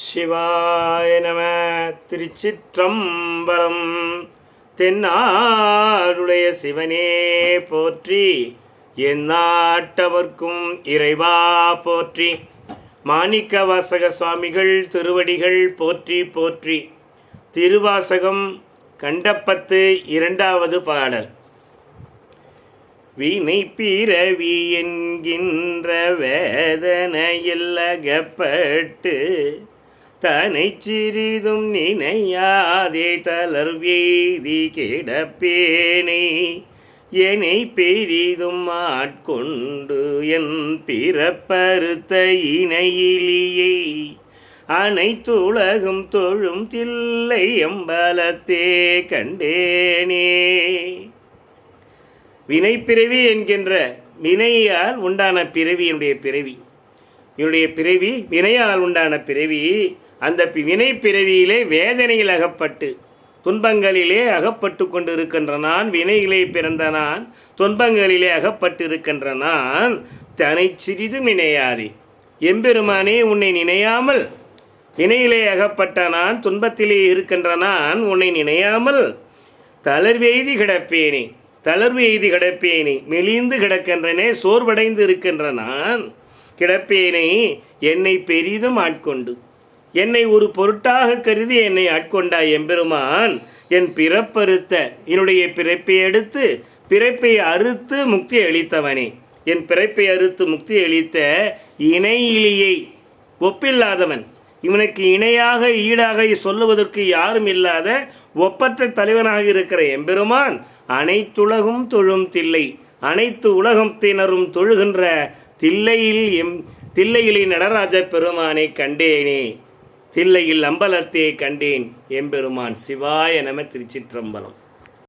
சிவாய நம. திருச்சிற்றம்பலம். தென்னாடுடைய சிவனே போற்றி, எந்நாட்டவர்க்கும் இறைவா போற்றி. மாணிக்க வாசக சுவாமிகள் திருவடிகள் போற்றி போற்றி. திருவாசகம் கண்டப்பத்து இரண்டாவது பாடல். வினை பிறவி என்கின்ற வேதனையில் அகப்பட்டு தனை சிறிதும் நினையாதே தளர்வேதி கிடப்பேனே. என்னை பெரிதும் ஆட்கொண்டு என் பிறப்பறுத்த இணையிலியை அனைத்துலகும் தொழும் தில்லை அம்பலத்தே கண்டேனே. வினைப்பிறவி என்கின்ற வினையால் உண்டான பிறவி என்னுடைய பிறவி. என்னுடைய பிறவி வினையால் உண்டான பிறவி. அந்த வினை பிறவியிலே வேதனையில் அகப்பட்டு துன்பங்களிலே அகப்பட்டு கொண்டு இருக்கின்ற நான், வினையிலே பிறந்த நான், துன்பங்களிலே அகப்பட்டு இருக்கின்ற நான் தன்னை சிறிதும் நினையாதே. எம்பெருமானே, உன்னை நினையாமல் வினையிலே அகப்பட்ட நான், துன்பத்திலே இருக்கின்ற நான் உன்னை நினையாமல் தளர்வெய்தி கிடப்பேனே. தளர்வு எய்தி கிடப்பேனே, மெலிந்து கிடக்கின்றனே, சோர்வடைந்து இருக்கின்ற நான் கிடப்பேனே. என்னை பெரிதும் ஆட்கொண்டு, என்னை ஒரு பொருட்டாக கருதி என்னை ஆட்கொண்டாய் எம்பெருமான். என் பிறப்பறுத்த, என்னுடைய பிறப்பை எடுத்து பிறப்பை அறுத்து முக்தி அளித்தவனே. என் பிறப்பை அறுத்து முக்தி அளித்த இணையிலியை, ஒப்பில்லாதவன், இவனுக்கு இணையாக ஈடாக சொல்லுவதற்கு யாரும் இல்லாத ஒப்பற்ற தலைவனாக இருக்கிற எம்பெருமான் அனைத்துலகும் தொழும் தில்லை, அனைத்து உலகத்தினரும் தொழுகின்ற தில்லையிலே நடராஜ பெருமானை கண்டேனே. தில்லையில் அம்பலத்தே கண்டேன் எம்பெருமான். சிவாய நம. திருச்சிற்றம்பலம்.